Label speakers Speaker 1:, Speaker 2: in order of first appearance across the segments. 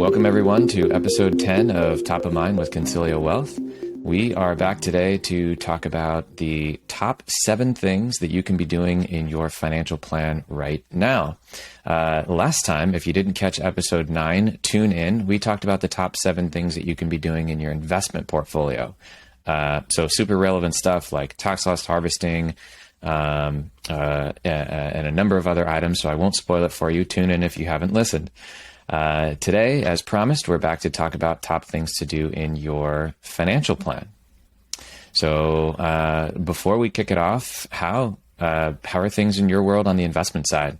Speaker 1: Welcome everyone to episode 10 of Top of Mind with Consilio Wealth. We are back today to talk about the top 7 things that you can be doing in your financial plan right now. Last time, if you didn't catch episode 9, tune in. We talked about the top 7 things that you can be doing in your investment portfolio. So super relevant stuff like tax loss harvesting, and a number of other items. So I won't spoil it for you. Tune in if you haven't listened. Today, as promised, we're back to talk about top things to do in your financial plan. So before we kick it off, how are things in your world on the investment side?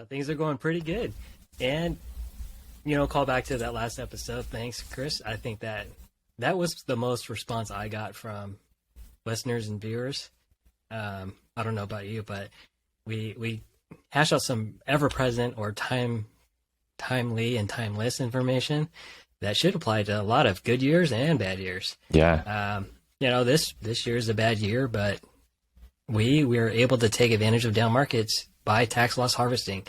Speaker 2: Things are going pretty good. And, call back to that last episode. Thanks, Chris. I think that was the most response I got from listeners and viewers. I don't know about you, but we hash out some ever-present or timely and timeless information that should apply to a lot of good years and bad years.
Speaker 1: Yeah.
Speaker 2: This year is a bad year, but we were able to take advantage of down markets by tax loss harvesting.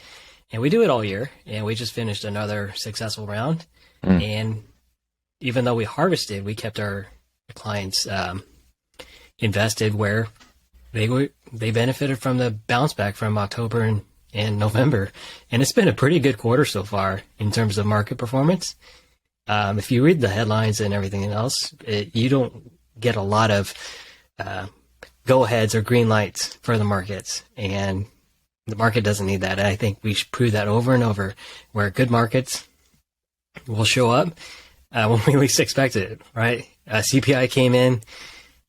Speaker 2: And we do it all year, and we just finished another successful round. And even though we harvested, we kept our clients invested where they benefited from the bounce back from October and November. And it's been a pretty good quarter so far in terms of market performance. If you read the headlines and everything else, you don't get a lot of go-aheads or green lights for the markets. And the market doesn't need that. And I think we should prove that over and over, where good markets will show up when we least expect it, right? CPI came in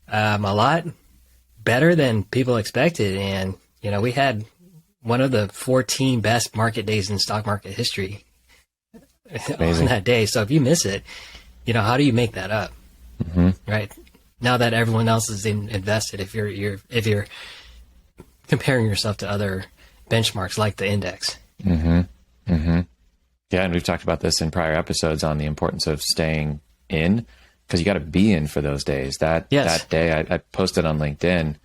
Speaker 2: a lot better than people expected. And, we had one of the 14 best market days in stock market history on that day. So if you miss it, how do you make that up? Right? Now that everyone else is invested, if you're comparing yourself to other benchmarks like the index.
Speaker 1: Yeah, and we've talked about this in prior episodes on the importance of staying in, because you got to be in for those days. That day, I posted on LinkedIn,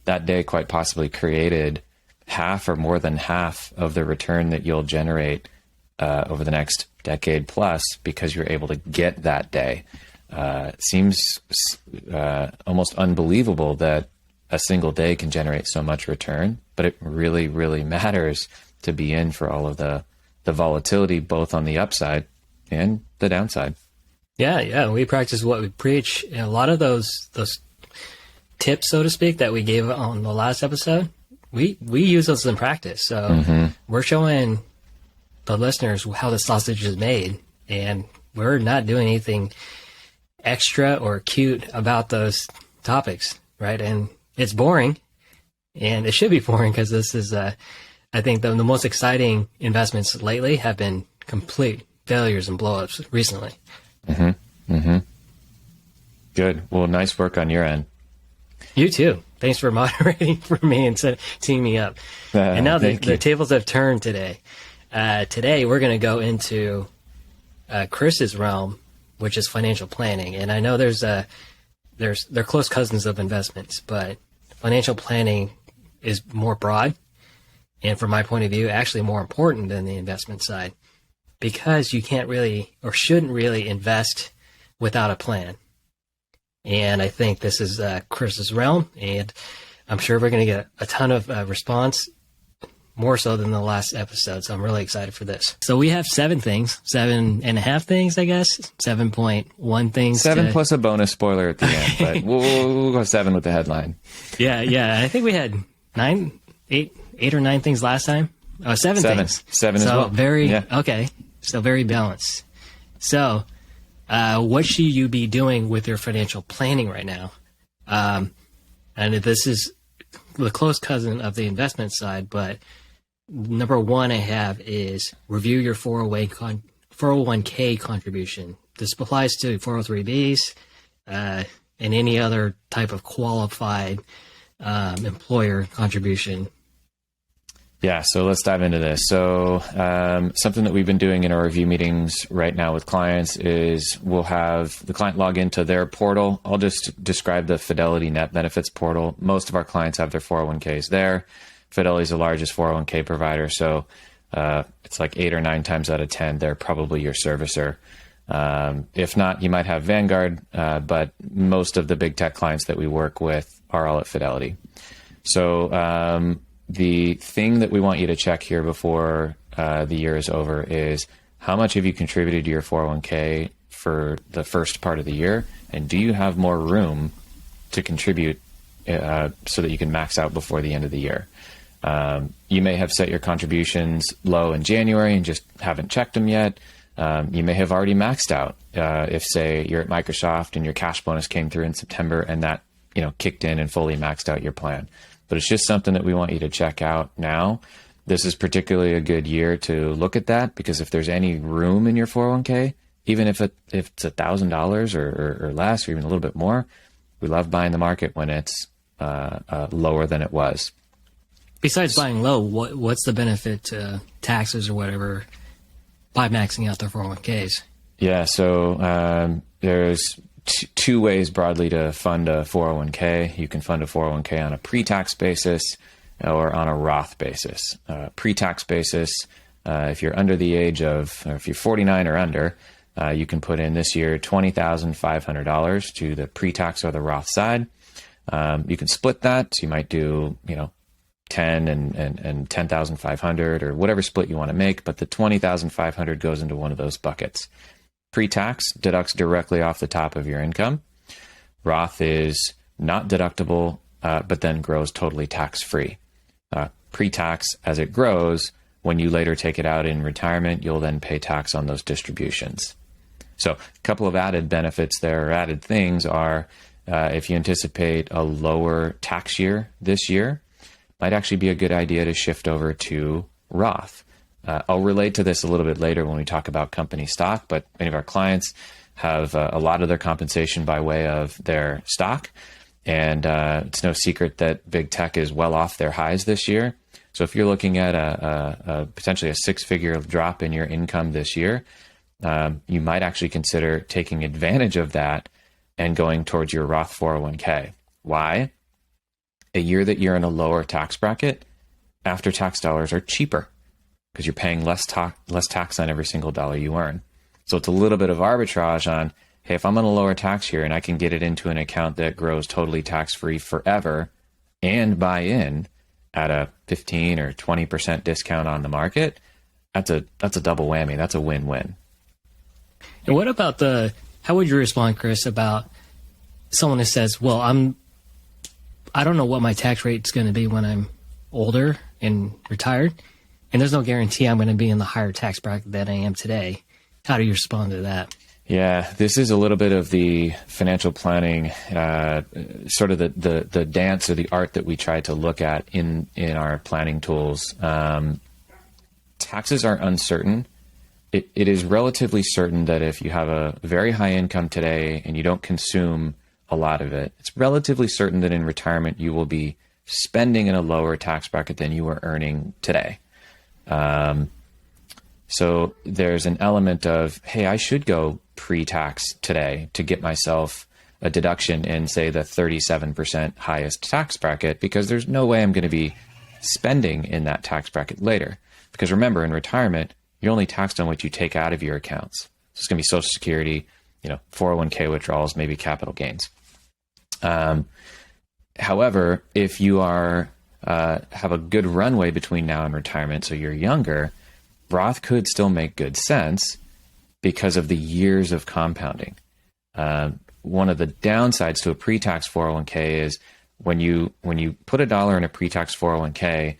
Speaker 1: that day quite possibly created half or more than half of the return that you'll generate over the next decade plus, because you're able to get that day. Seems almost unbelievable that a single day can generate so much return, but it really, really matters to be in for all of the volatility, both on the upside and the downside. Yeah. We practice what we preach. And a lot of those tips, so to speak, that we gave on the last episode, we use those in practice. So we're showing the listeners how the sausage is made, and we're not doing anything extra or cute about those topics, right? And it's boring, and it should be boring, because this is, I think, the most exciting investments lately have been complete failures and blowups recently. Good. Well, nice work on your end. You too. Thanks for moderating for me and teeing me up. And now the tables have turned today. Today we're going to go into Chris's realm, which is financial planning. And I know they're close cousins of investments, but financial planning is more broad, and from my point of view, actually more important than the investment side, because you can't really or shouldn't really invest without a plan. And I think this is Chris's realm, and I'm sure we're going to get a ton of response, more so than the last episode. So I'm really excited for this. So we have 7 things, 7.5 things, I guess, 7.1 things. 7 plus a bonus spoiler at the end, but we'll go 7 with the headline. Yeah. I think we had 8 or 9 things last time. Oh, 7 things. 7 as well. Okay. So very balanced. So what should you be doing with your financial planning right now? And this is the close cousin of the investment side, but number 1 I have is review your 401k contribution. This applies to 403bs and any other type of qualified employer contribution. Yeah, so let's dive into this. So something that we've been doing in our review meetings right now with clients is we'll have the client log into their portal. I'll just describe the Fidelity Net Benefits portal. Most of our clients have their 401ks there. Fidelity is the largest 401k provider. So
Speaker 3: it's like 8 or 9 times out of 10, they're probably your servicer. If not, you might have Vanguard, but most of the big tech clients that we work with are all at Fidelity. So the thing that we want you to check here before the year is over is how much have you contributed to your 401k for the first part of the year, and do you have more room to contribute so that you can max out before the end of the year? You may have set your contributions low in January and just haven't checked them yet. You may have already maxed out if, say, you're at Microsoft and your cash bonus came through in September and that kicked in and fully maxed out your plan. But it's just something that we want you to check out now. This is particularly a good year to look at that, because if there's any room in your 401k, even if it's $1,000 or less, or even a little bit more, we love buying the market when it's lower than it was.
Speaker 2: Besides buying low, what's the benefit to taxes or whatever by maxing out their 401ks?
Speaker 3: Yeah, so there's two ways broadly to fund a 401k. You can fund a 401k on a pre-tax basis or on a Roth basis. Pre-tax basis, if you're under the age of, or if you're 49 or under, you can put in this year $20,500 to the pre-tax or the Roth side. You can split that. So you might do, 10 and 10,500 or whatever split you want to make, but the 20,500 goes into one of those buckets. Pre-tax deducts directly off the top of your income. Roth is not deductible, but then grows totally tax-free. Pre-tax, as it grows, when you later take it out in retirement, you'll then pay tax on those distributions. So a couple of added benefits there, or added things are, if you anticipate a lower tax year this year, might actually be a good idea to shift over to Roth. I'll relate to this a little bit later when we talk about company stock, but many of our clients have a lot of their compensation by way of their stock. And it's no secret that big tech is well off their highs this year. So if you're looking at a potentially a 6-figure drop in your income this year, you might actually consider taking advantage of that and going towards your Roth 401k. Why? A year that you're in a lower tax bracket, after-tax dollars are cheaper because you're paying less tax on every single dollar you earn. So it's a little bit of arbitrage on, hey, if I'm on a lower tax year and I can get it into an account that grows totally tax-free forever and buy in at a 15 or 20% discount on the market, that's a double whammy. That's a win-win.
Speaker 2: And what about how would you respond, Chris, about someone that says, well, I don't know what my tax rate's going to be when I'm older and retired, and there's no guarantee I'm going to be in the higher tax bracket than I am today. How do you respond to that?
Speaker 3: Yeah, this is a little bit of the financial planning, sort of the dance or the art that we try to look at in our planning tools. Taxes are uncertain. It is relatively certain that if you have a very high income today and you don't consume a lot of it, it's relatively certain that in retirement you will be spending in a lower tax bracket than you are earning today. So there's an element of, hey, I should go pre-tax today to get myself a deduction in, say, the 37% highest tax bracket, because there's no way I'm going to be spending in that tax bracket later. Because remember, in retirement, you're only taxed on what you take out of your accounts. So it's going to be Social Security, 401k withdrawals, maybe capital gains. However, if you have a good runway between now and retirement, so you're younger, Roth could still make good sense because of the years of compounding. One of the downsides to a pre-tax 401k is when you put $1 in a pre-tax 401k,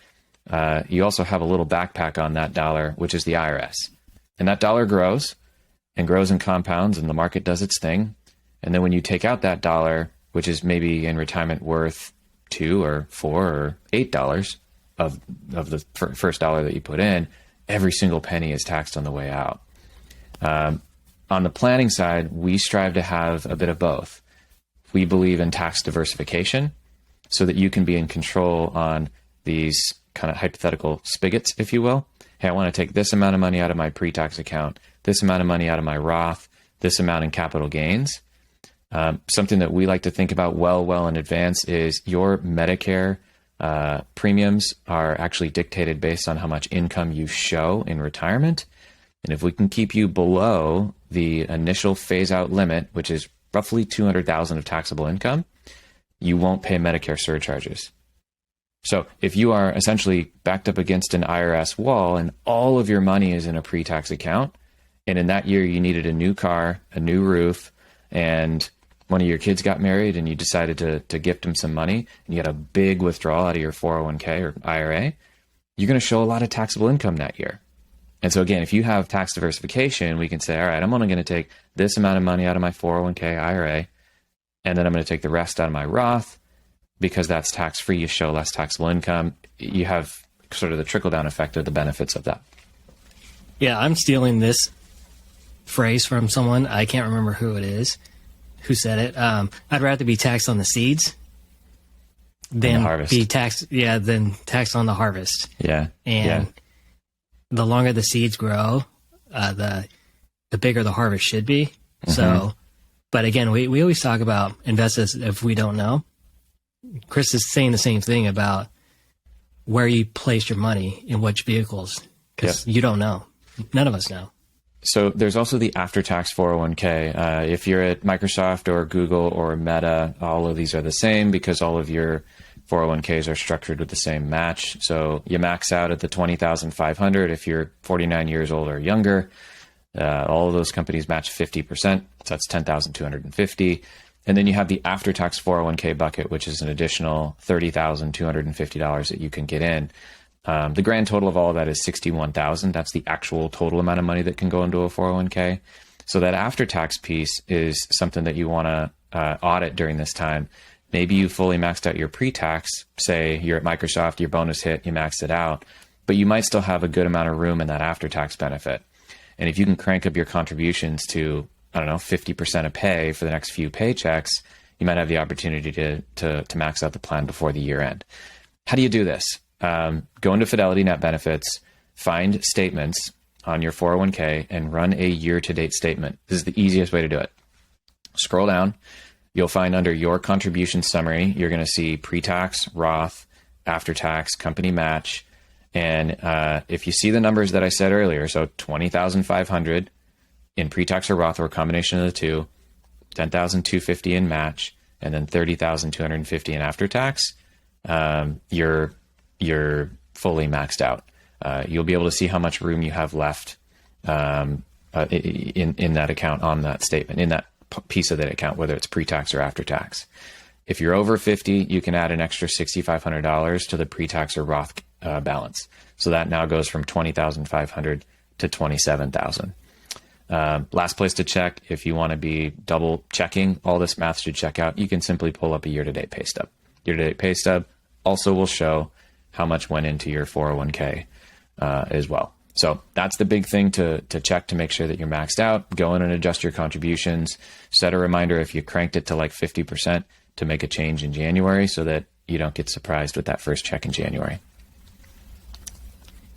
Speaker 3: you also have a little backpack on that dollar, which is the IRS. And that dollar grows and compounds, and the market does its thing. And then when you take out that dollar, which is maybe in retirement worth $2 or $4 or $8 of the first dollar that you put in, every single penny is taxed on the way out. On the planning side, we strive to have a bit of both. We believe in tax diversification so that you can be in control on these kind of hypothetical spigots, if you will. Hey, I want to take this amount of money out of my pre-tax account, this amount of money out of my Roth, this amount in capital gains. Something that we like to think about well in advance is your Medicare Premiums are actually dictated based on how much income you show in retirement. And if we can keep you below the initial phase out limit, which is roughly $200,000 of taxable income, you won't pay Medicare surcharges. So if you are essentially backed up against an IRS wall and all of your money is in a pre-tax account, and in that year you needed a new car, a new roof, and one of your kids got married and you decided to gift them some money, and you had a big withdrawal out of your 401k or IRA, you're going to show a lot of taxable income that year. And so again, if you have tax diversification, we can say, all right, I'm only going to take this amount of money out of my 401k IRA, and then I'm going to take the rest out of my Roth, because that's tax-free. You show less taxable income. You have sort of the trickle-down effect of the benefits of that.
Speaker 2: Yeah, I'm stealing this phrase from someone. I can't remember who it is, who said it. I'd rather be taxed on the seeds than be taxed. Yeah, than taxed on the harvest.
Speaker 3: Yeah,
Speaker 2: and the longer the seeds grow, the bigger the harvest should be. Mm-hmm. So, but again, we always talk about invest as if we don't know. Chris is saying the same thing about where you place your money in which vehicles, because you don't know. None of us know.
Speaker 3: So there's also the after-tax 401k. If you're at Microsoft or Google or Meta, all of these are the same because all of your 401ks are structured with the same match. So you max out at the $20,500 if you're 49 years old or younger. All of those companies match 50%, so that's $10,250. And then you have the after-tax 401k bucket, which is an additional $30,250 that you can get in. The grand total of all of that is $61,000. That's the actual total amount of money that can go into a 401k. So that after-tax piece is something that you want to audit during this time. Maybe you fully maxed out your pre-tax. Say you're at Microsoft, your bonus hit, you maxed it out, but you might still have a good amount of room in that after-tax benefit. And if you can crank up your contributions to 50% of pay for the next few paychecks, you might have the opportunity to max out the plan before the year end. How do you do this? Go into Fidelity Net Benefits, find statements on your 401k, and run a year-to-date statement. This is the easiest way to do it. Scroll down. You'll find under your contribution summary, you're going to see pre-tax, Roth, after-tax, company match. And if you see the numbers that I said earlier, so $20,500 in pre-tax or Roth, or a combination of the two, $10,250 in match, and then $30,250 in after-tax, you're fully maxed out. You'll be able to see how much room you have left in that account on that statement, in that piece of that account, whether it's pre-tax or after-tax. If you're over 50, you can add an extra $6,500 to the pre-tax or Roth balance. So that now goes from $20,500 to $27,000. Last place to check, if you want to be double checking all this math should check out, you can simply pull up a year-to-date pay stub. Year-to-date pay stub also will show how much went into your 401k as well. So that's the big thing to check to make sure that you're maxed out. Go in and adjust your contributions. Set a reminder if you cranked it to like 50% to make a change in January so that you don't get surprised with that first check in January.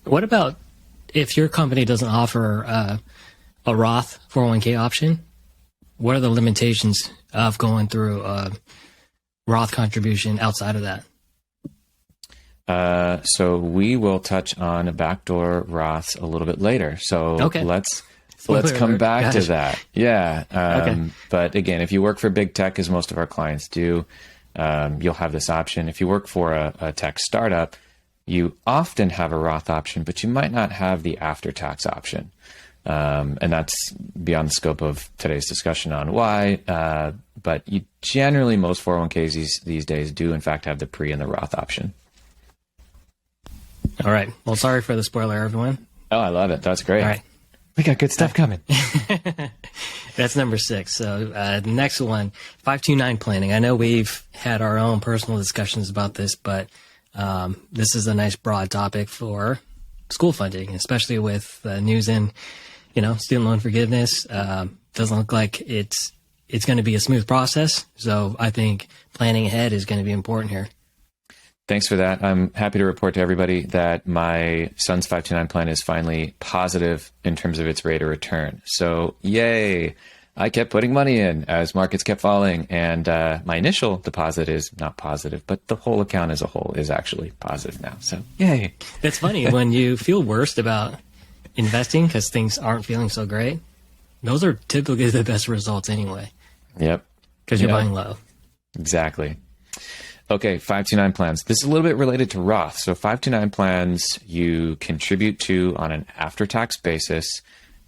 Speaker 2: What about if your company doesn't offer a Roth 401k option? What are the limitations of going through a Roth contribution outside of that?
Speaker 3: So we will touch on backdoor Roths a little bit later. So let's come back to that. Yeah. Okay. But again, if you work for big tech, as most of our clients do, you'll have this option. If you work for a tech startup, you often have a Roth option, but you might not have the after-tax option. And that's beyond the scope of today's discussion on why. But generally, most 401ks these days do, in fact, have the pre and the Roth option.
Speaker 2: All right. Well, sorry for the spoiler, everyone.
Speaker 3: Oh, I love it. That's great.
Speaker 2: All right.
Speaker 3: We got good stuff coming.
Speaker 2: That's number 6. So the next one, 529 planning. I know we've had our own personal discussions about this, but this is a nice broad topic for school funding, especially with news in, student loan forgiveness. Doesn't look like it's going to be a smooth process. So I think planning ahead is going to be important here.
Speaker 3: Thanks for that. I'm happy to report to everybody that my son's 529 plan is finally positive in terms of its rate of return. So yay. I kept putting money in as markets kept falling, and my initial deposit is not positive, but the whole account as a whole is actually positive now. So, yay.
Speaker 2: It's funny when you feel worst about investing because things aren't feeling so great. Those are typically the best results anyway.
Speaker 3: Yep.
Speaker 2: Because you're buying low.
Speaker 3: Exactly. Okay, 529 plans. This is a little bit related to Roth. So 529 plans you contribute to on an after-tax basis.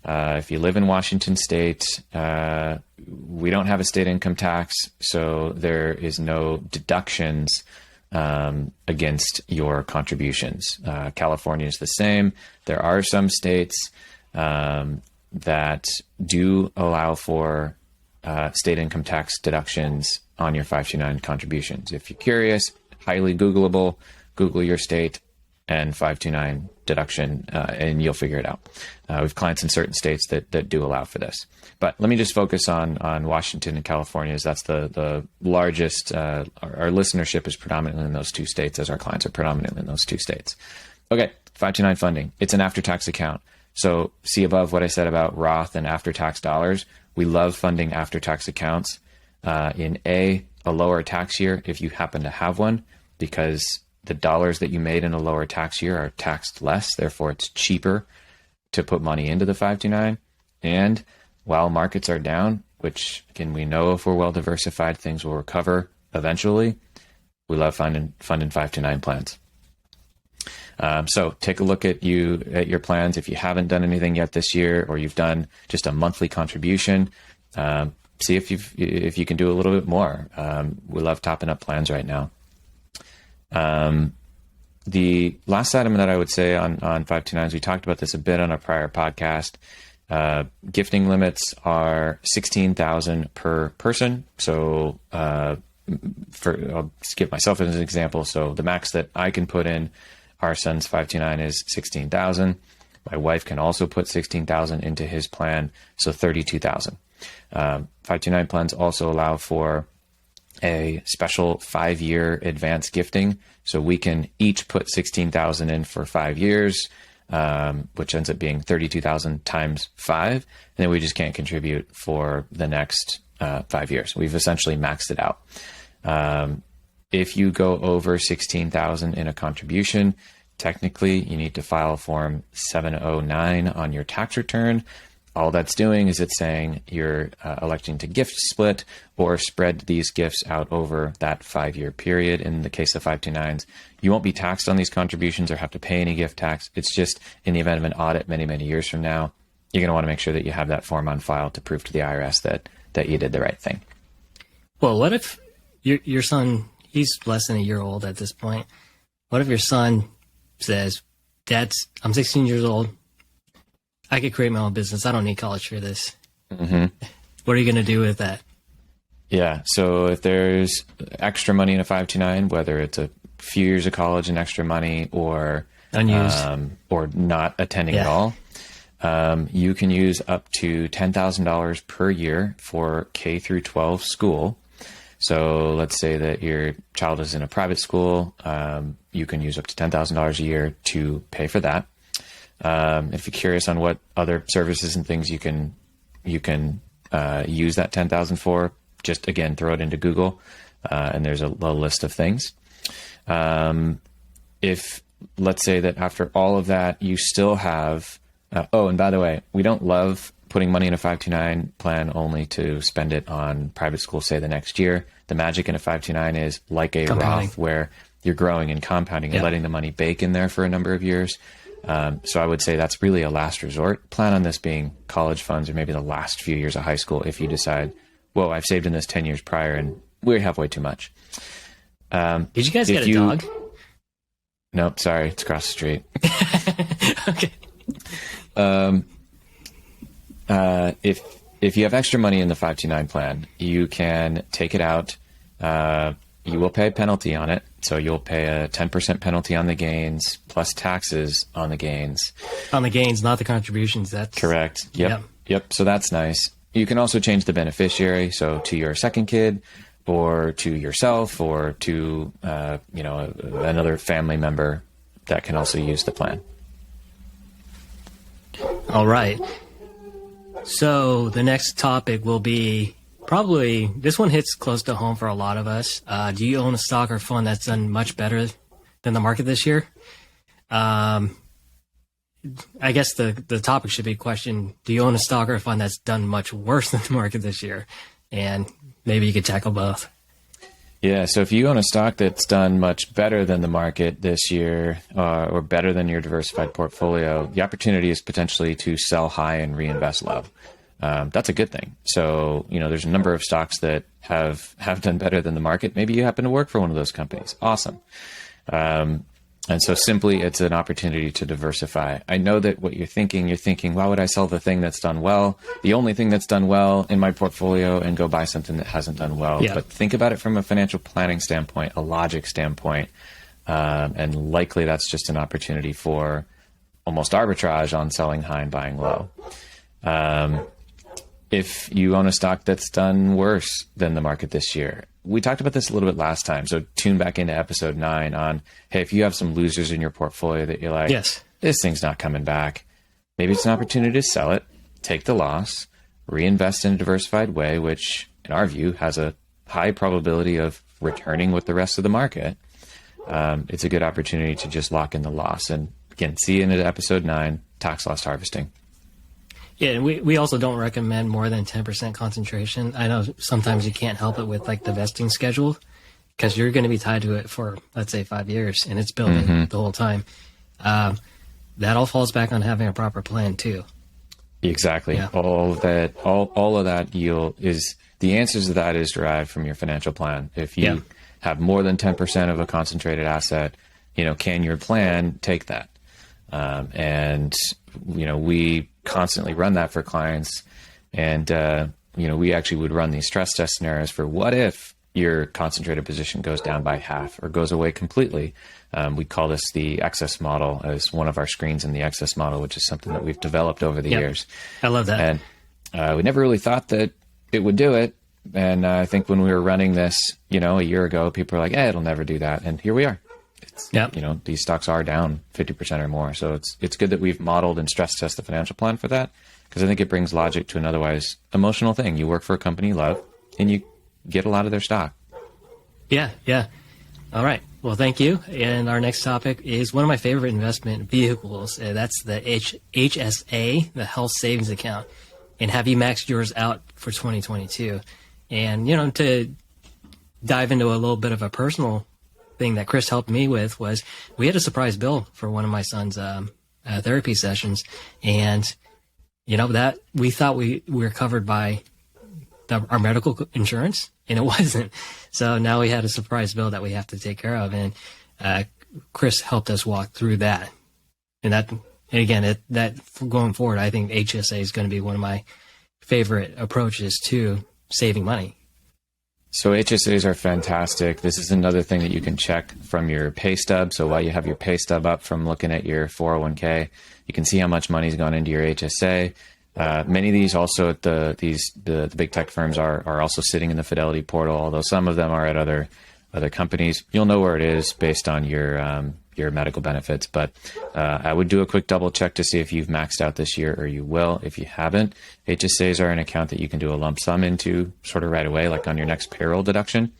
Speaker 3: If you live in Washington State, we don't have a state income tax, so there is no deductions against your contributions. California is the same. There are some states that do allow for state income tax deductions on your 529 contributions. If you're curious, highly Googleable, Google your state and 529 deduction, and you'll figure it out. We have clients in certain states that do allow for this. But let me just focus on Washington and California, as that's the largest. Our listenership is predominantly in those two states, as our clients are predominantly in those two states. Okay, 529 funding. It's an after-tax account. So see above what I said about Roth and after-tax dollars. We love funding after-tax accounts in a lower tax year if you happen to have one, because the dollars that you made in a lower tax year are taxed less. Therefore, it's cheaper to put money into the 529. And while markets are down, which again, we know if we're well diversified, things will recover eventually. We love funding 529 plans. So take a look at your plans. If you haven't done anything yet this year, or you've done just a monthly contribution, see if you can do a little bit more. We love topping up plans right now. The last item that I would say on 529s, we talked about this a bit on a prior podcast. Gifting limits are $16,000 per person. So I'll just give myself as an example. So the max that I can put in our son's 529 is $16,000. My wife can also put $16,000 into his plan, so $32,000. 529 plans also allow for a special 5-year advance gifting. So we can each put $16,000 in for 5 years, which ends up being $32,000 times 5. And then we just can't contribute for the next 5 years. We've essentially maxed it out. If you go over $16,000 in a contribution, technically you need to file Form 709 on your tax return. All that's doing is it's saying you're electing to gift split or spread these gifts out over that 5-year period. In the case of 529s, you won't be taxed on these contributions or have to pay any gift tax. It's just in the event of an audit many, many years from now, you're going to want to make sure that you have that form on file to prove to the IRS that you did the right thing.
Speaker 2: Well, what if your son, he's less than a year old at this point. What if your son says, "Dad, I'm 16 years old. I could create my own business. I don't need college for this." Mm-hmm. What are you going to do with that?
Speaker 3: Yeah. So if there's extra money in a 529, whether it's a few years of college and extra money or
Speaker 2: unused
Speaker 3: or not attending at all, you can use up to $10,000 per year for K through 12 school. So let's say that your child is in a private school. You can use up to $10,000 a year to pay for that. If you're curious on what other services and things you can use that $10,000 for, just again, throw it into Google, and there's a list of things. If let's say that after all of that, you still have, and by the way, we don't love putting money in a 529 plan only to spend it on private school, say the next year. The magic in a 529 is like a Roth, where you're growing and compounding and letting the money bake in there for a number of years. So I would say that's really a last resort. Plan on this being college funds or maybe the last few years of high school if you decide, whoa, I've saved in this 10 years prior and we have way too much.
Speaker 2: Did you guys get a dog?
Speaker 3: Nope, sorry, it's across the street.
Speaker 2: Okay.
Speaker 3: If you have extra money in the 529 plan, you can take it out. You will pay a penalty on it. So you'll pay a 10% penalty on the gains plus taxes on the gains.
Speaker 2: On the gains, not the contributions. That's
Speaker 3: correct. Yep. So that's nice. You can also change the beneficiary. So to your second kid or to yourself or to, another family member that can also use the plan.
Speaker 2: All right. So the next topic will be probably, this one hits close to home for a lot of us. Do you own a stock or fund that's done much better than the market this year? I guess the topic should be question, do you own a stock or a fund that's done much worse than the market this year? And maybe you could tackle both.
Speaker 3: Yeah, so if you own a stock that's done much better than the market this year, or better than your diversified portfolio, the opportunity is potentially to sell high and reinvest low. That's a good thing. So, there's a number of stocks that have done better than the market. Maybe you happen to work for one of those companies. Awesome. And so simply it's an opportunity to diversify. I know that what you're thinking, why would I sell the thing that's done well, the only thing that's done well in my portfolio, and go buy something that hasn't done well? Yeah. But think about it from a financial planning standpoint, a logic standpoint, and likely that's just an opportunity for almost arbitrage on selling high and buying low. If you own a stock that's done worse than the market this year, we talked about this a little bit last time, so tune back into episode 9 on, hey, if you have some losers in your portfolio that you're like, yes, this thing's not coming back, maybe it's an opportunity to sell it, take the loss, reinvest in a diversified way, which in our view has a high probability of returning with the rest of the market. It's a good opportunity to just lock in the loss. And again, see you in episode 9, tax loss harvesting.
Speaker 2: Yeah, and we also don't recommend more than 10% concentration. I know sometimes you can't help it with like the vesting schedule because you're going to be tied to it for, let's say, 5 years, and it's building the whole time. That all falls back on having a proper plan too. Exactly. Yeah. All of that is the answers to that is derived from your financial plan. If you have more than 10% of a concentrated asset, can your plan take that? And we constantly run that for clients, and we actually would run these stress test scenarios for what if your concentrated position goes down by half or goes away completely. We call this the excess model as one of our screens in the excess model, which is something that we've developed over the years. I love that. And we never really thought that it would do it. And I think when we were running this, a year ago, people were like, it'll never do that. And here we are. These stocks are down 50% or more. So it's good that we've modeled and stress test the financial plan for that, because I think it brings logic to an otherwise emotional thing. You work for a company you love and you get a lot of their stock. Yeah. All right. Well, thank you. And our next topic is one of my favorite investment vehicles. That's the HSA, the Health Savings Account. And have you maxed yours out for 2022? And, to dive into a little bit of a personal thing that Chris helped me with was we had a surprise bill for one of my son's therapy sessions, and that we thought we were covered by our medical insurance, and it wasn't. So now we had a surprise bill that we have to take care of, and Chris helped us walk through that. And again, that going forward, I think HSA is going to be one of my favorite approaches to saving money. So HSAs are fantastic. This is another thing that you can check from your pay stub. So while you have your pay stub up from looking at your 401k, you can see how much money's gone into your HSA. Many of these also at the big tech firms are also sitting in the Fidelity portal, although some of them are at other companies. You'll know where it is based on your medical benefits, but I would do a quick double check to see if you've maxed out this year, or you will. If you haven't, HSAs are an account that you can do a lump sum into sort of right away, like on your next payroll deduction.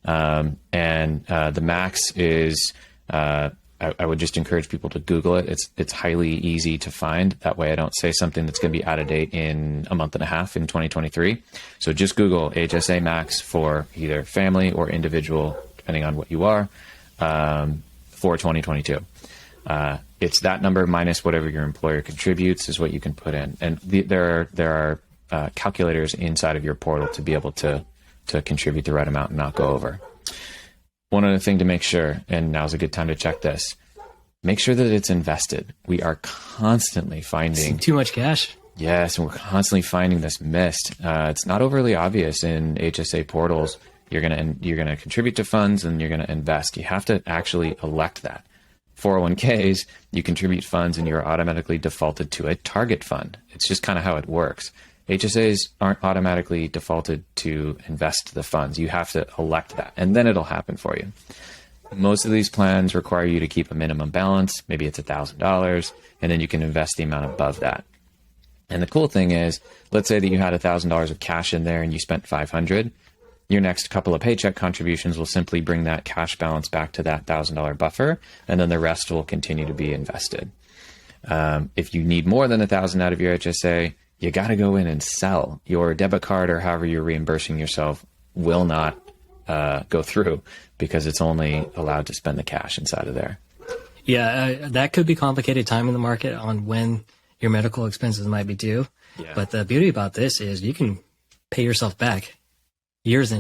Speaker 2: And the max is, I would just encourage people to Google it. It's highly easy to find. That way I don't say something that's going to be out of date in a month and a half in 2023. So just Google HSA max for either family or individual, depending on what you are, for 2022. It's that number minus whatever your employer contributes is what you can put in. And there are calculators inside of your portal to be able to contribute the right amount and not go over. One other thing to make sure, and now's a good time to check this, make sure that it's invested. We are constantly finding too much cash.
Speaker 3: Yes, and we're constantly finding this missed. It's not overly obvious in HSA portals. You're gonna contribute to funds and you're gonna invest. You have to actually elect that. 401ks, you contribute funds and you're automatically defaulted to a target fund. It's just kind of how it works. HSAs aren't automatically defaulted to invest the funds. You have to elect that, and then it'll happen for you. Most of these plans require you to keep a minimum balance. Maybe it's $1,000, and then you can invest the amount above that. And the cool thing is, let's say that you had $1,000 of cash in there and you spent 500. Your next couple of paycheck contributions will simply bring that cash balance back to that $1,000 buffer, and then the rest will continue to be invested. If you need more than 1,000 out of your HSA, you got to go in and sell. Your debit card or however you're reimbursing yourself will not go through because it's only allowed to spend the cash inside of there.
Speaker 2: Yeah, that could be complicated time in the market on when your medical expenses might be due.
Speaker 3: Yeah.
Speaker 2: But the beauty about this is you can pay yourself back years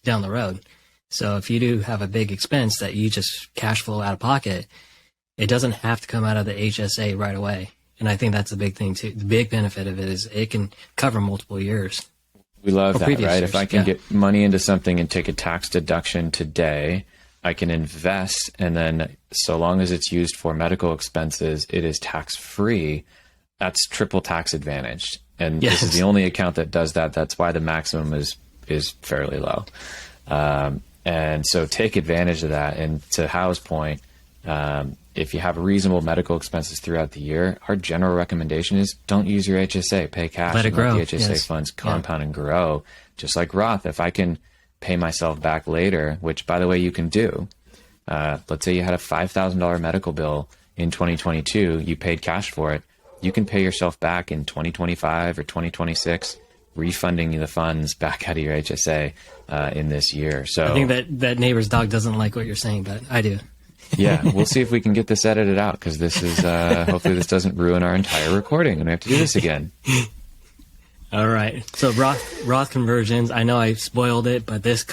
Speaker 2: down the road. So if you do have a big expense that you just cash flow out of pocket, it doesn't have to come out of the HSA right away. And I think that's the big thing too. The big benefit of it is it can cover multiple years.
Speaker 3: We love that, right?
Speaker 2: Years.
Speaker 3: If I can get money into something and take a tax deduction today, I can invest, and then so long as it's used for medical expenses, it is tax-free. That's triple tax advantaged. And This is the only account that does that. That's why the maximum is fairly low. And so take advantage of that. And to Hao's point, if you have reasonable medical expenses throughout the year, our general recommendation is don't use your HSA, pay cash.
Speaker 2: Let it grow.
Speaker 3: Let the HSA funds compound and grow. Just like Roth, if I can pay myself back later, which by the way, you can do. Let's say you had a $5,000 medical bill in 2022, you paid cash for it. You can pay yourself back in 2025 or 2026, refunding the funds back out of your HSA in this year. So
Speaker 2: I think that neighbor's dog doesn't like what you're saying, but I do.
Speaker 3: Yeah, we'll see if we can get this edited out, because this is hopefully this doesn't ruin our entire recording and we have to do this again.
Speaker 2: All right. So Roth conversions, I know I spoiled it, but these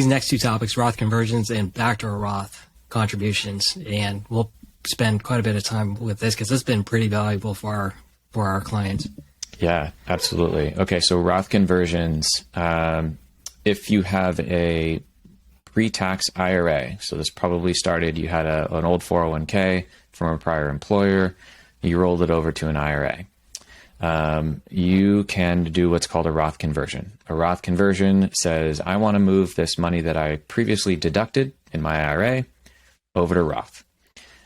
Speaker 2: next two topics, Roth conversions and backdoor Roth contributions, and we'll spend quite a bit of time with this because it's been pretty valuable for our clients.
Speaker 3: Yeah, absolutely. Okay, so Roth conversions, if you have a pre-tax IRA, so this probably started, you had an old 401k from a prior employer, you rolled it over to an IRA. You can do what's called a Roth conversion. A Roth conversion says, I want to move this money that I previously deducted in my IRA over to Roth.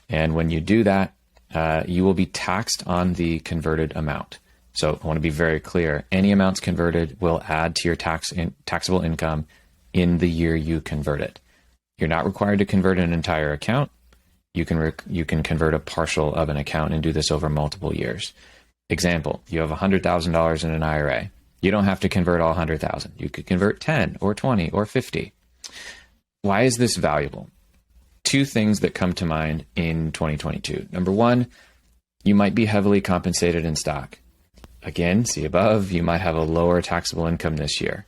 Speaker 3: And when you do that, you will be taxed on the converted amount. So I want to be very clear. Any amounts converted will add to your taxable income in the year you convert it. You're not required to convert an entire account. You can convert a partial of an account and do this over multiple years. Example, you have $100,000 in an IRA. You don't have to convert all 100,000. You could convert 10 or 20 or 50. Why is this valuable? Two things that come to mind in 2022. Number one, you might be heavily compensated in stock. Again, see above, you might have a lower taxable income this year.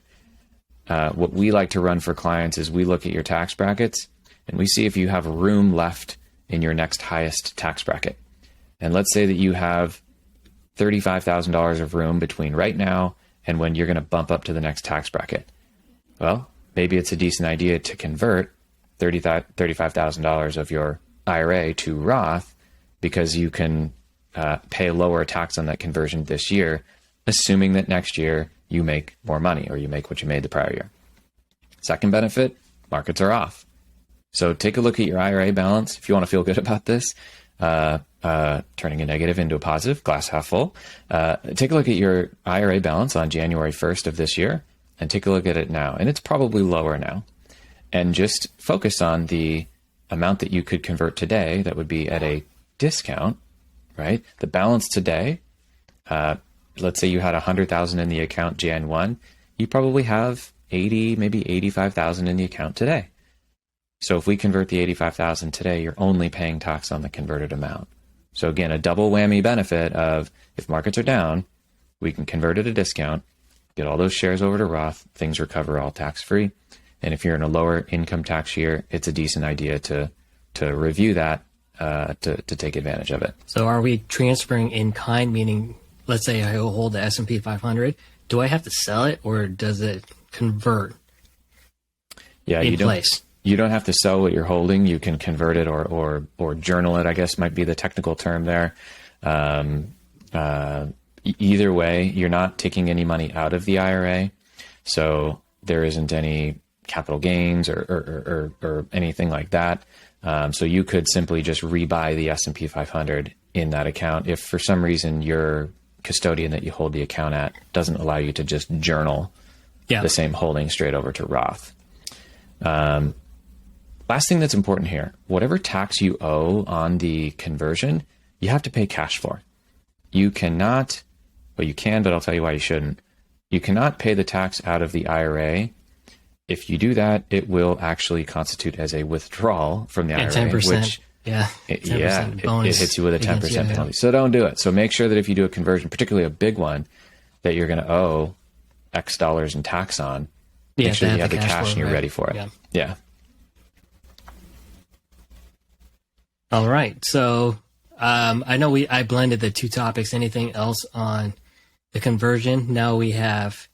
Speaker 3: What we like to run for clients is we look at your tax brackets and we see if you have room left in your next highest tax bracket. And let's say that you have $35,000 of room between right now and when you're going to bump up to the next tax bracket. Well, maybe it's a decent idea to convert $35,000 of your IRA to Roth, because you can pay a lower tax on that conversion this year, assuming that next year you make more money or you make what you made the prior year. Second benefit, markets are off. So take a look at your IRA balance if you want to feel good about this. Turning a negative into a positive, glass half full. Take a look at your IRA balance on January 1st of this year and take a look at it now. And it's probably lower now. And just focus on the amount that you could convert today that would be at a discount, right? The balance today, let's say you had 100,000 in the account Jan 1, you probably have 80, maybe 85,000 in the account today. So if we convert the 85,000 today, you're only paying tax on the converted amount. So again, a double whammy benefit of if markets are down, we can convert at a discount, get all those shares over to Roth, things recover all tax-free. And if you're in a lower income tax year, it's a decent idea to review that to take advantage of it.
Speaker 2: So are we transferring in kind, meaning let's say I hold the S&P 500, do I have to sell it or does it convert in place?
Speaker 3: You don't have to sell what you're holding. You can convert it or journal it, I guess might be the technical term there. Either way, you're not taking any money out of the IRA. So there isn't any capital gains or anything like that. So you could simply just rebuy the S&P 500 in that account if for some reason your custodian that you hold the account at doesn't allow you to just journal the same holding straight over to Roth. Last thing that's important here, whatever tax you owe on the conversion, you have to pay cash for. You cannot, well, you can, but I'll tell you why you shouldn't. You cannot pay the tax out of the IRA. If you do that, it will actually constitute as a withdrawal from the IRA,
Speaker 2: 10%,
Speaker 3: which it hits you with a 10% penalty. So don't do it. So make sure that if you do a conversion, particularly a big one, that you're going to owe X dollars in tax on, make sure you have the cash and you're ready for it. Yeah.
Speaker 2: All right. So I know I blended the two topics. Anything else on the conversion? Now we have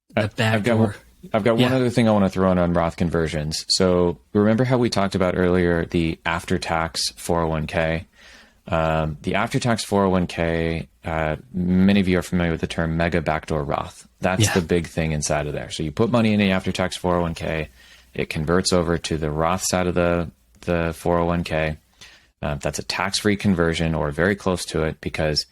Speaker 2: the backdoor.
Speaker 3: I've got one other thing I want to throw in on Roth conversions. So remember how we talked about earlier the after-tax 401k? The after-tax 401k, many of you are familiar with the term mega backdoor Roth. That's the big thing inside of there. So you put money in the after-tax 401k, it converts over to the Roth side of the 401k. That's a tax-free conversion or very close to it because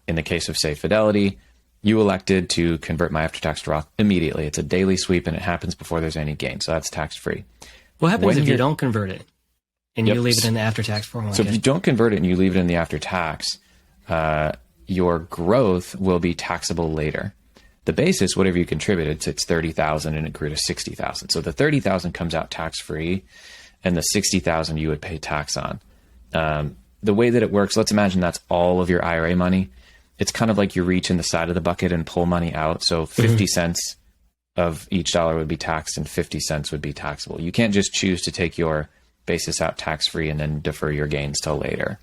Speaker 3: in the case of, say, Fidelity, you elected to convert my after-tax to Roth immediately. It's a daily sweep and it happens before there's any gain. So that's tax-free.
Speaker 2: What happens if you don't convert it and you leave it in the after-tax 401k?
Speaker 3: So if you don't convert it and you leave it in the after-tax, your growth will be taxable later. The basis, whatever you contributed, it's $30,000 and it grew to $60,000. So the $30,000 comes out tax-free and the $60,000 you would pay tax on. The way that it works, let's imagine that's all of your IRA money. It's kind of like you reach in the side of the bucket and pull money out. So 50 cents of each dollar would be taxed and 50 cents would be taxable. You can't just choose to take your basis out tax-free and then defer your gains till later.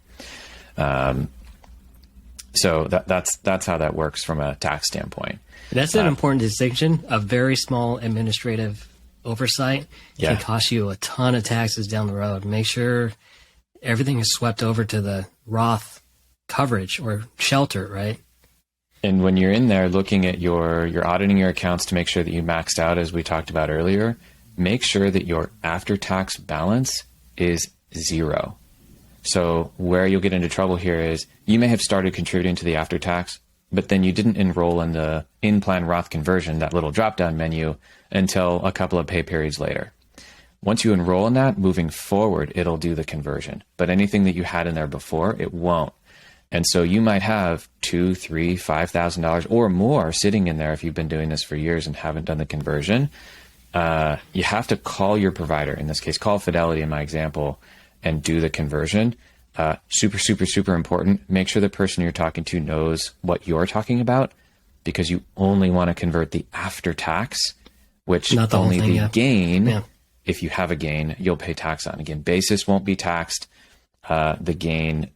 Speaker 3: So that's how that works from a tax standpoint.
Speaker 2: That's an important distinction. A very small administrative oversight can cost you a ton of taxes down the road. Make sure everything is swept over to the Roth coverage or shelter, right?
Speaker 3: And when you're in there looking at you're auditing your accounts to make sure that you maxed out, as we talked about earlier, make sure that your after-tax balance is zero. So where you'll get into trouble here is you may have started contributing to the after-tax, but then you didn't enroll in the in-plan Roth conversion, that little drop-down menu, until a couple of pay periods later. Once you enroll in that, moving forward, it'll do the conversion. But anything that you had in there before, it won't. And so you might have $2,000, $3,000, $5,000 or more sitting in there if you've been doing this for years and haven't done the conversion. You have to call your provider, in this case, call Fidelity in my example, and do the conversion. Super important. Make sure the person you're talking to knows what you're talking about, because you only want to convert the after tax, which only the gain. Yeah. If you have a gain, you'll pay tax on. Again, basis won't be taxed. The gain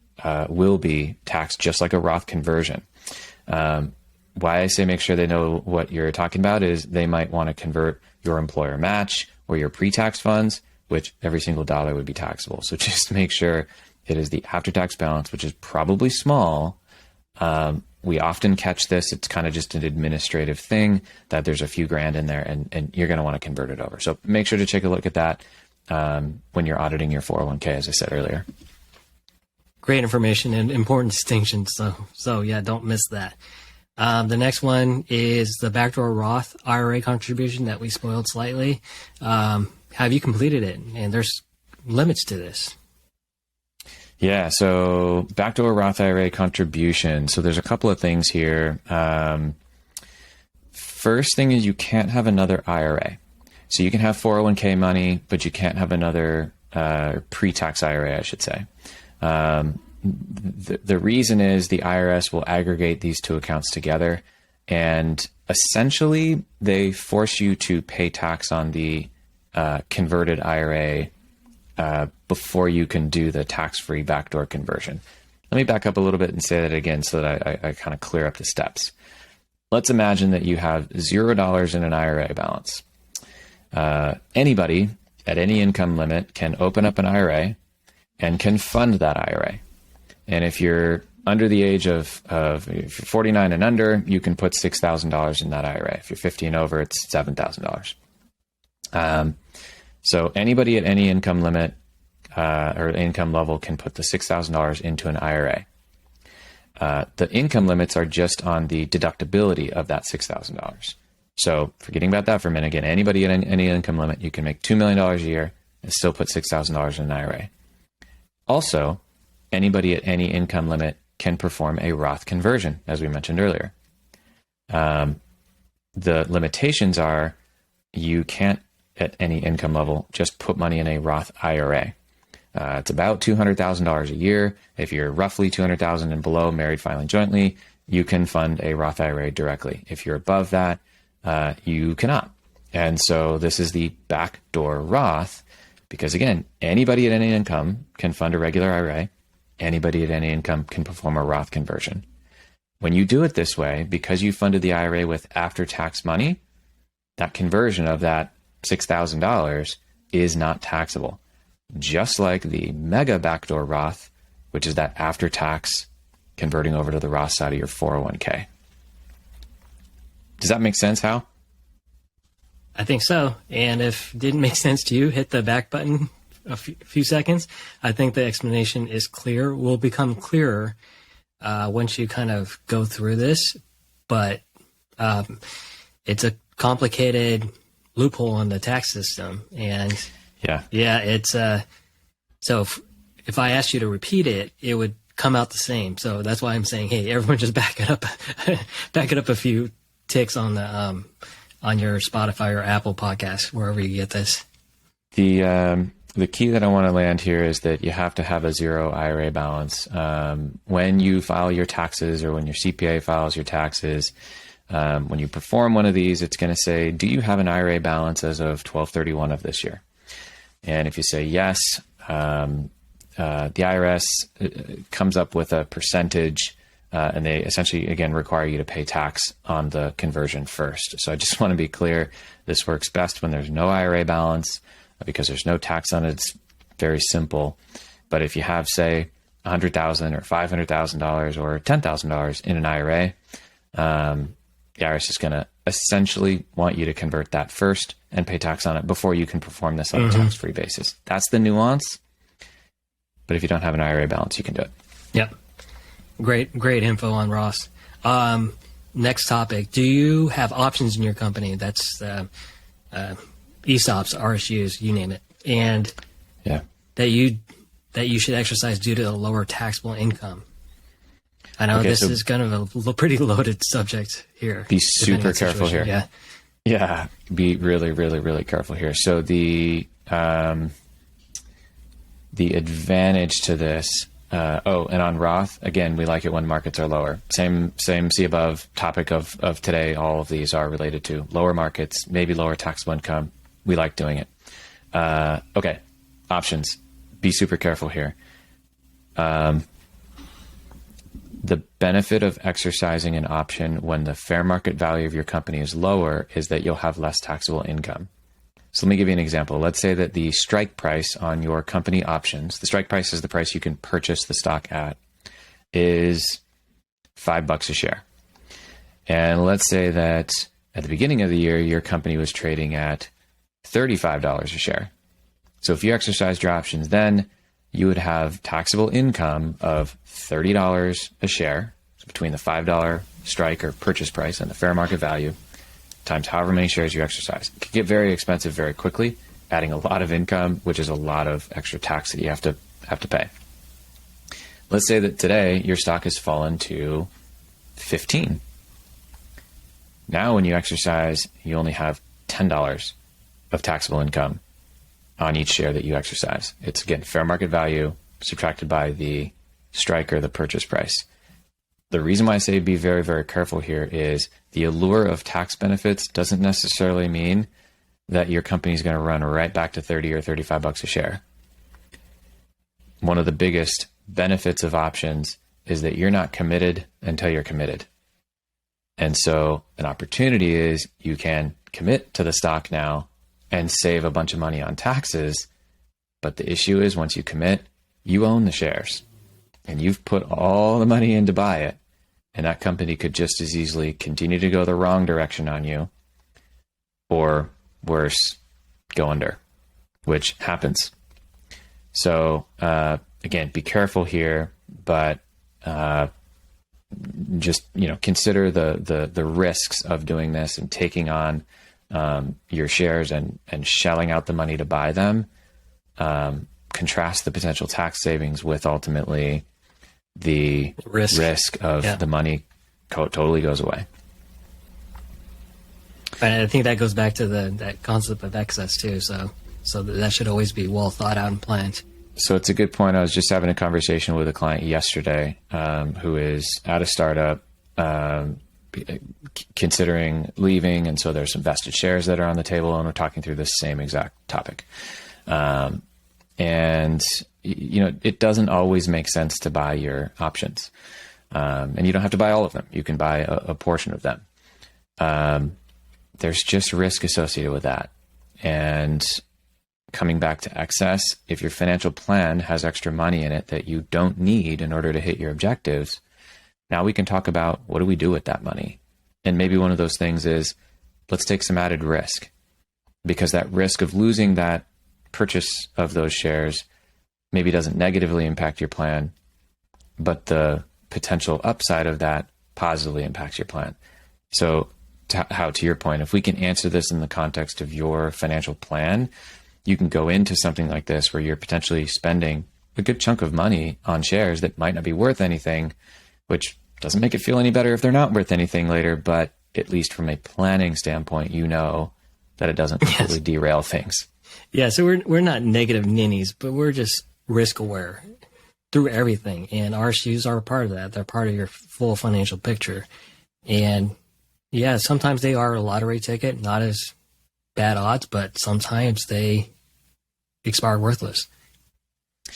Speaker 3: will be taxed just like a Roth conversion. Why I say make sure they know what you're talking about is they might want to convert your employer match or your pre-tax funds, which every single dollar would be taxable. So just make sure it is the after-tax balance, which is probably small. We often catch this. It's kind of just an administrative thing that there's a few grand in there and you're going to want to convert it over. So make sure to take a look at that when you're auditing your 401k, as I said earlier.
Speaker 2: Great information and important distinctions. So yeah, don't miss that. The next one is the backdoor Roth IRA contribution that we spoiled slightly. Have you completed it? And there's limits to this.
Speaker 3: Yeah, so backdoor Roth IRA contribution. So there's a couple of things here. First thing is you can't have another IRA. So you can have 401k money, but you can't have another pre-tax IRA, I should say. The reason is the IRS will aggregate these two accounts together, and essentially they force you to pay tax on the converted IRA before you can do the tax-free backdoor conversion. Let me back up a little bit and say that again so that I kind of clear up the steps. Let's imagine that you have $0 in an IRA balance. Anybody at any income limit can open up an IRA and can fund that IRA. And if you're under the age of if you're 49 and under, you can put $6,000 in that IRA. If you're 50 and over, it's $7,000. So anybody at any income limit or income level can put the $6,000 into an IRA. The income limits are just on the deductibility of that $6,000. So forgetting about that for a minute, again, anybody at any income limit, you can make $2 million a year and still put $6,000 in an IRA. Also, anybody at any income limit can perform a Roth conversion, as we mentioned earlier. The limitations are you can't, at any income level, just put money in a Roth IRA. It's about $200,000 a year. If you're roughly $200,000 and below, married, filing jointly, you can fund a Roth IRA directly. If you're above that, you cannot. And so this is the backdoor Roth, because again, anybody at any income can fund a regular IRA. Anybody at any income can perform a Roth conversion. When you do it this way, because you funded the IRA with after-tax money, that conversion of that $6,000 is not taxable. Just like the mega backdoor Roth, which is that after-tax converting over to the Roth side of your 401k. Does that make sense, Hal?
Speaker 2: I think so. And if it didn't make sense to you, hit the back button a few seconds. I think the explanation is clear, will become clearer once you kind of go through this. But it's a complicated loophole in the tax system. And it's so if I asked you to repeat it, it would come out the same. So that's why I'm saying, hey, everyone just back it up a few ticks on the on your Spotify or Apple podcast, wherever you get this.
Speaker 3: The key that I want to land here is that you have to have a zero IRA balance. When you file your taxes, or when your CPA files your taxes, when you perform one of these, it's going to say, do you have an IRA balance as of 12/31 of this year? And if you say yes, the IRS comes up with a percentage, and they essentially, again, require you to pay tax on the conversion first. So I just want to be clear, this works best when there's no IRA balance, because there's no tax on it. It's very simple. But if you have, say, $100,000 or $500,000 or $10,000 in an IRA, the IRS is going to essentially want you to convert that first and pay tax on it before you can perform this on a tax-free basis. That's the nuance. But if you don't have an IRA balance, you can do it.
Speaker 2: Yep. Great info on Ross. Next topic. Do you have options in your company? That's ESOPs, RSUs, you name it. And that you should exercise due to a lower taxable income. I know this is kind of a pretty loaded subject here.
Speaker 3: Be super careful here. Yeah. Be really, really, really careful here. So the advantage to this, and on Roth, again, we like it when markets are lower. Same see above topic of today. All of these are related to lower markets, maybe lower taxable income. We like doing it. Okay. Options. Be super careful here. The benefit of exercising an option when the fair market value of your company is lower is that you'll have less taxable income. So let me give you an example. Let's say that the strike price on your company options, the strike price is the price you can purchase the stock at, is $5 a share. And let's say that at the beginning of the year, your company was trading at $35 a share. So if you exercised your options then, you would have taxable income of $30 a share, so between the $5 strike or purchase price and the fair market value, times however many shares you exercise. It could get very expensive very quickly, adding a lot of income, which is a lot of extra tax that you have to pay. Let's say that today your stock has fallen to 15. Now when you exercise, you only have $10 of taxable income on each share that you exercise. It's, again, fair market value subtracted by the strike or the purchase price. The reason why I say be very, very careful here is the allure of tax benefits doesn't necessarily mean that your company is going to run right back to 30 or $35 a share. One of the biggest benefits of options is that you're not committed until you're committed. And so an opportunity is you can commit to the stock now and save a bunch of money on taxes. But the issue is once you commit, you own the shares and you've put all the money in to buy it. And that company could just as easily continue to go the wrong direction on you, or worse, go under, which happens. So again, be careful here, but just, consider the risks of doing this and taking on your shares and shelling out the money to buy them. Contrast the potential tax savings with ultimately the risk of the money totally goes away.
Speaker 2: And I think that goes back to that concept of excess too. So that should always be well thought out and planned.
Speaker 3: So it's a good point. I was just having a conversation with a client yesterday who is at a startup considering leaving. And so there's some vested shares that are on the table, and we're talking through this same exact topic. And, it doesn't always make sense to buy your options. And you don't have to buy all of them. You can buy a portion of them. There's just risk associated with that. And coming back to excess, if your financial plan has extra money in it that you don't need in order to hit your objectives, now we can talk about what do we do with that money? And maybe one of those things is, let's take some added risk, because that risk of losing that purchase of those shares maybe doesn't negatively impact your plan, but the potential upside of that positively impacts your plan. So to your point, if we can answer this in the context of your financial plan, you can go into something like this where you're potentially spending a good chunk of money on shares that might not be worth anything, which doesn't make it feel any better if they're not worth anything later, but at least from a planning standpoint, that it doesn't completely derail things.
Speaker 2: Yeah, so we're not negative ninnies, but we're just risk aware through everything. And RSUs are a part of that. They're part of your full financial picture. And yeah, sometimes they are a lottery ticket, not as bad odds, but sometimes they expire worthless.
Speaker 3: A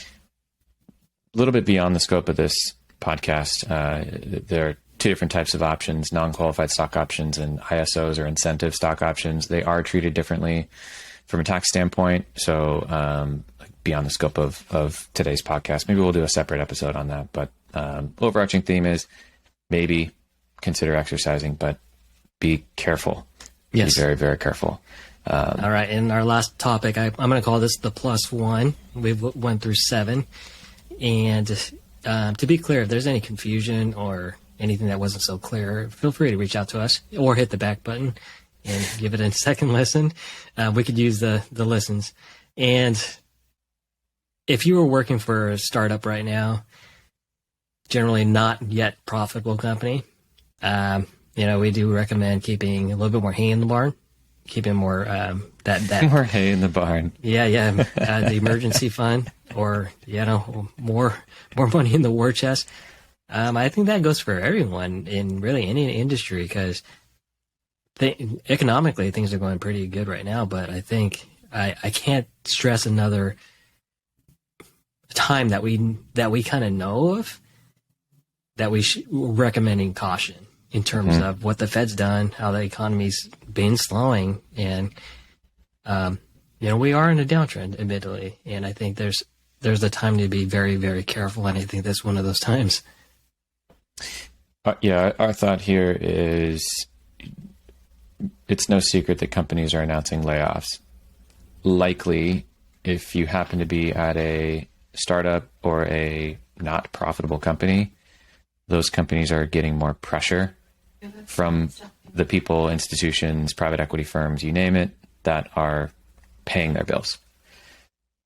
Speaker 3: little bit beyond the scope of this podcast, there are two different types of options: non-qualified stock options and ISOs, or incentive stock options. They are treated differently from a tax standpoint. So beyond the scope of today's podcast, maybe we'll do a separate episode on that. But overarching theme is maybe consider exercising, but be careful.
Speaker 2: Yes.
Speaker 3: Be very, very careful.
Speaker 2: All right. And our last topic, I'm going to call this the +1. We've went through 7. And to be clear, if there's any confusion or anything that wasn't so clear, feel free to reach out to us or hit the back button and give it a second listen. We could use the listens. And if you were working for a startup right now, generally not yet profitable company, we do recommend keeping a little bit more hay in the barn, keeping more that
Speaker 3: more hay in the barn.
Speaker 2: Yeah. The emergency fund, or more money in the war chest. I think that goes for everyone in really any industry, because economically things are going pretty good right now. But I think I can't stress another time that we kind of know of that we're recommending caution in terms of what the Fed's done, how the economy's been slowing, and we are in a downtrend, admittedly, and I think there's a time to be very, very careful, and I think that's one of those times.
Speaker 3: Our thought here is, it's no secret that companies are announcing layoffs. Likely, if you happen to be at a startup or a not profitable company, those companies are getting more pressure from the people, institutions, private equity firms, you name it, that are paying their bills.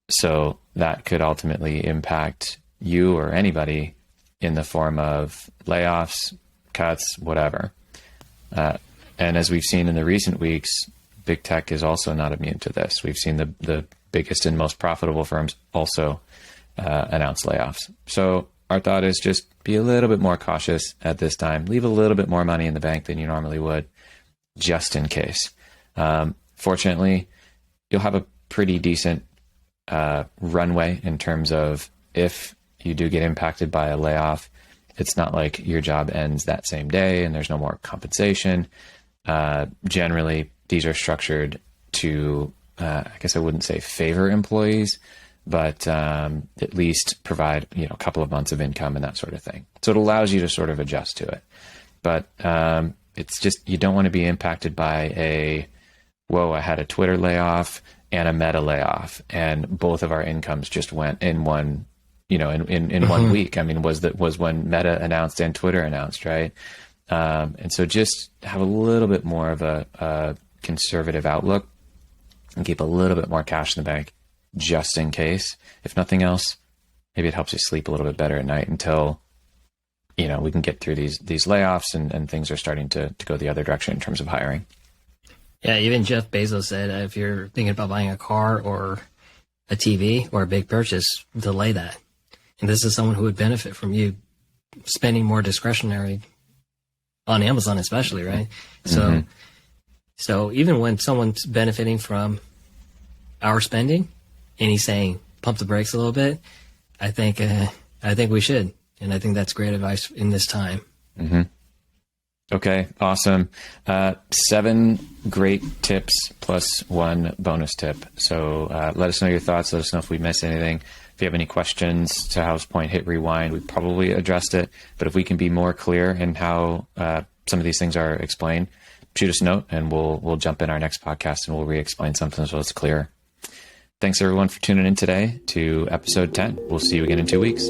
Speaker 3: So that could ultimately impact you or anybody in the form of layoffs, cuts, whatever. And as we've seen in the recent weeks, big tech is also not immune to this. We've seen the biggest and most profitable firms also announce layoffs. So our thought is just be a little bit more cautious at this time. Leave a little bit more money in the bank than you normally would, just in case. Fortunately, you'll have a pretty decent runway in terms of if you do get impacted by a layoff. It's not like your job ends that same day and there's no more compensation. Generally, these are structured to, I guess I wouldn't say favor employees, but at least provide a couple of months of income and that sort of thing. So it allows you to sort of adjust to it. But it's just, you don't want to be impacted by I had a Twitter layoff and a Meta layoff, and both of our incomes just went in one in 1 week. I mean, was when Meta announced and Twitter announced, right? And so just have a little bit more of a conservative outlook and keep a little bit more cash in the bank just in case. If nothing else, maybe it helps you sleep a little bit better at night until, we can get through these layoffs and things are starting to go the other direction in terms of hiring.
Speaker 2: Yeah, even Jeff Bezos said if you're thinking about buying a car or a TV or a big purchase, delay that. And this is someone who would benefit from you spending more discretionary on Amazon, especially, right? So even when someone's benefiting from our spending and he's saying pump the brakes a little bit, I think we should, and I think that's great advice in this time.
Speaker 3: Mm-hmm. Okay, awesome. 7 great tips plus 1 bonus tip. So let us know your thoughts. Let us know if we missed anything. If you have any questions to Hao's point, hit rewind. We probably addressed it, but if we can be more clear in how some of these things are explained, shoot us a note and we'll jump in our next podcast and we'll re-explain something so it's clear. Thanks everyone for tuning in today to episode 10. We'll see you again in 2 weeks.